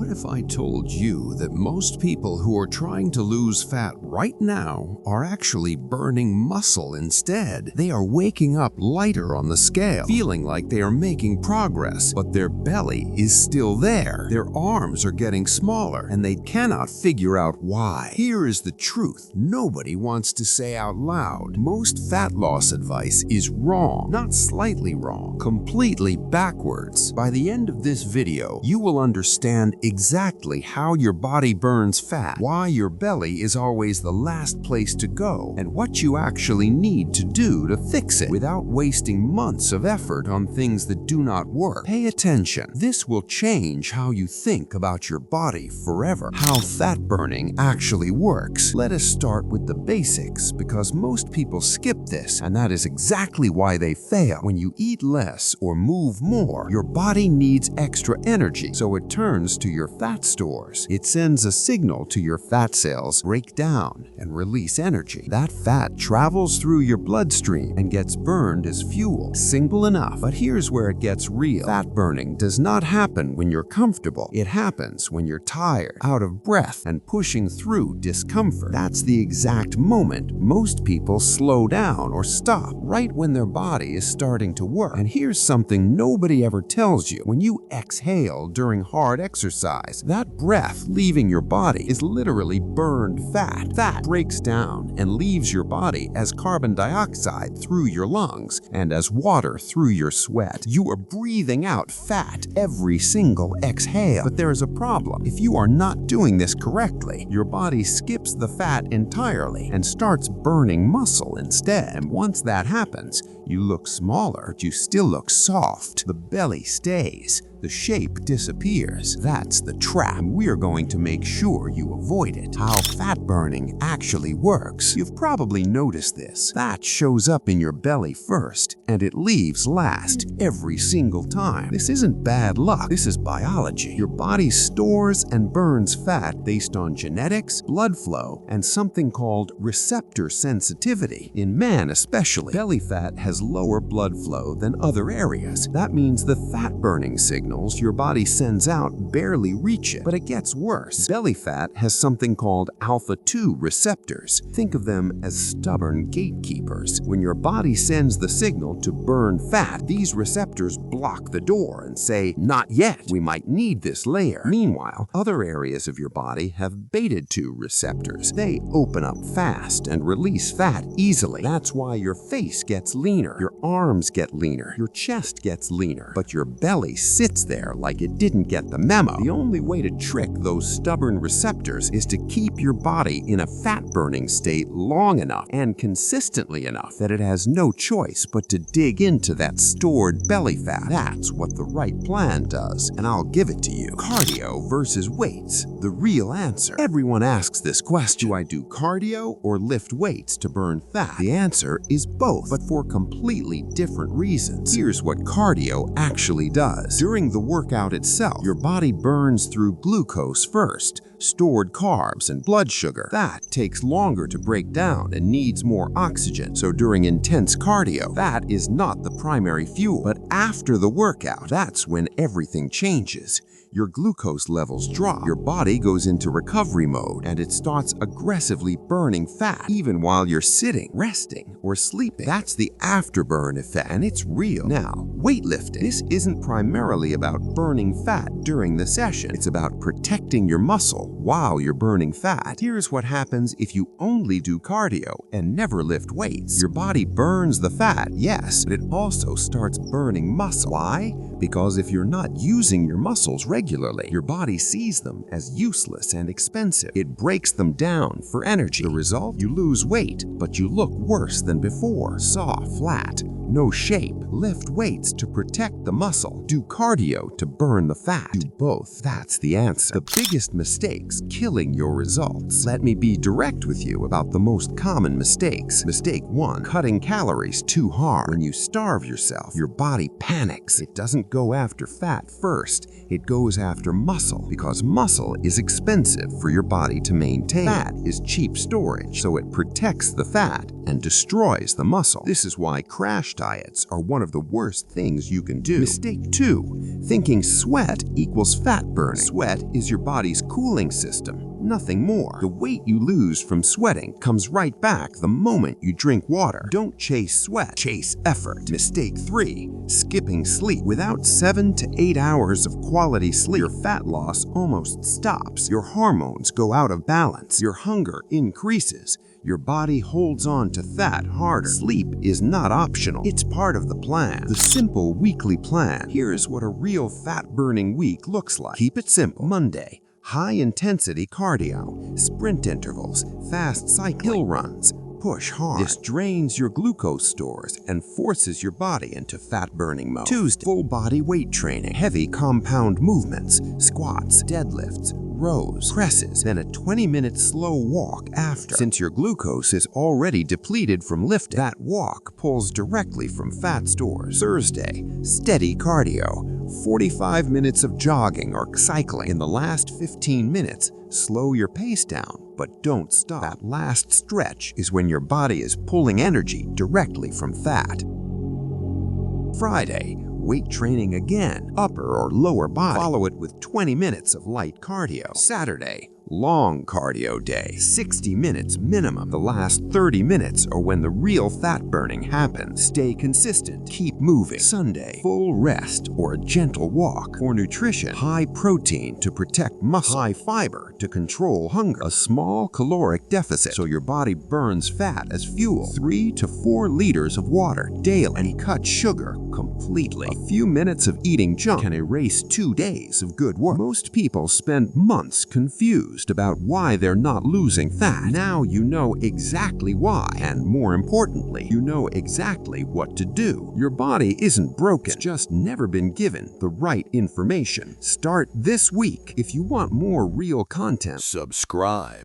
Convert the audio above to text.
What if I told you that most people who are trying to lose fat right now are actually burning muscle instead? They are waking up lighter on the scale, feeling like they are making progress, but their belly is still there. Their arms are getting smaller, and they cannot figure out why. Here is the truth nobody wants to say out loud. Most fat loss advice is wrong, not slightly wrong, completely backwards. By the end of this video, you will understand exactly how your body burns fat, why your belly is always the last place to go, and what you actually need to do to fix it without wasting months of effort on things that do not work. Pay attention. This will change how you think about your body forever. How fat burning actually works. Let us start with the basics, because most people skip this, and that is exactly why they fail. When you eat less or move more, your body needs extra energy, so it turns to your fat stores. It sends a signal to your fat cells, break down and release energy. That fat travels through your bloodstream and gets burned as fuel. Simple enough, but here's where it gets real. Fat burning does not happen when you're comfortable. It happens when you're tired, out of breath, and pushing through discomfort. That's the exact moment most people slow down or stop, right when their body is starting to work. And here's something nobody ever tells you. When you exhale during hard exercise, that breath leaving your body is literally burned fat. Fat breaks down and leaves your body as carbon dioxide through your lungs and as water through your sweat. You are breathing out fat every single exhale. But there is a problem. If you are not doing this correctly, your body skips the fat entirely and starts burning muscle instead. And once that happens, you look smaller, but you still look soft. The belly stays. The shape disappears. That's the trap. We're going to make sure you avoid it. How fat burning actually works. You've probably noticed this. Fat shows up in your belly first, and it leaves last every single time. This isn't bad luck. This is biology. Your body stores and burns fat based on genetics, blood flow, and something called receptor sensitivity. In men especially, belly fat has lower blood flow than other areas. That means the fat burning signal your body sends out barely reach it. But it gets worse. Belly fat has something called alpha-2 receptors. Think of them as stubborn gatekeepers. When your body sends the signal to burn fat, these receptors block the door and say, "Not yet, we might need this layer." Meanwhile, other areas of your body have beta-2 receptors. They open up fast and release fat easily. That's why your face gets leaner, your arms get leaner, your chest gets leaner, but your belly sits there like it didn't get the memo. The only way to trick those stubborn receptors is to keep your body in a fat-burning state long enough and consistently enough that it has no choice but to dig into that stored belly fat. That's what the right plan does, and I'll give it to you. Cardio versus weights, the real answer. Everyone asks this question: do I do cardio or lift weights to burn fat? The answer is both, but for completely different reasons. Here's what cardio actually does. During the workout itself, your body burns through glucose first, stored carbs, and blood sugar. That takes longer to break down and needs more oxygen. So during intense cardio, that is not the primary fuel. But after the workout, that's when everything changes. Your glucose levels drop, your body goes into recovery mode, and it starts aggressively burning fat, even while you're sitting, resting, or sleeping. That's the afterburn effect, and it's real. Now, weightlifting. This isn't primarily about burning fat during the session. It's about protecting your muscle while you're burning fat. Here's what happens if you only do cardio and never lift weights. Your body burns the fat, yes, but it also starts burning muscle. Why? Because if you're not using your muscles regularly, your body sees them as useless and expensive. It breaks them down for energy. The result? You lose weight, but you look worse than before. Soft, flat, no shape. Lift weights to protect the muscle. Do cardio to burn the fat. Do both. That's the answer. The biggest mistakes killing your results. Let me be direct with you about the most common mistakes. Mistake 1, cutting calories too hard. When you starve yourself, your body panics. It doesn't go after fat first. It goes after muscle, because muscle is expensive for your body to maintain. Fat is cheap storage, so it protects the fat and destroys the muscle. This is why crash diets are one of the worst things you can do. Mistake 2. Thinking sweat equals fat burning. Sweat is your body's cooling system, nothing more. The weight you lose from sweating comes right back the moment you drink water. Don't chase sweat, chase effort. Mistake 3. Skipping sleep. Without 7 to 8 hours of quality sleep, your fat loss almost stops. Your hormones go out of balance. Your hunger increases. Your body holds on to fat harder. Sleep is not optional. It's part of the plan. The simple weekly plan. Here's what a real fat-burning week looks like. Keep it simple. Monday, high-intensity cardio, sprint intervals, fast cycling, hill runs. Push hard. This drains your glucose stores and forces your body into fat-burning mode. Tuesday, full body weight training, heavy compound movements, squats, deadlifts, rows, presses, then a 20-minute slow walk after. Since your glucose is already depleted from lifting, that walk pulls directly from fat stores. Thursday, steady cardio, 45 minutes of jogging or cycling. In the last 15 minutes, slow your pace down, but don't stop. That last stretch is when your body is pulling energy directly from fat. Friday, weight training again, upper or lower body. Follow it with 20 minutes of light cardio. Saturday, long cardio day, 60 minutes minimum. The last 30 minutes are when the real fat burning happens. Stay consistent, keep moving. Sunday, full rest or a gentle walk. For nutrition, high protein to protect muscle, high fiber to control hunger, a small caloric deficit so your body burns fat as fuel, 3 to 4 liters of water daily, and cut sugar completely. A few minutes of eating junk can erase 2 days of good work. Most people spend months confused about why they're not losing fat. Now you know exactly why, and more importantly, you know exactly what to do. Your body isn't broken, it's just never been given the right information. Start this week. If you want more real content, subscribe.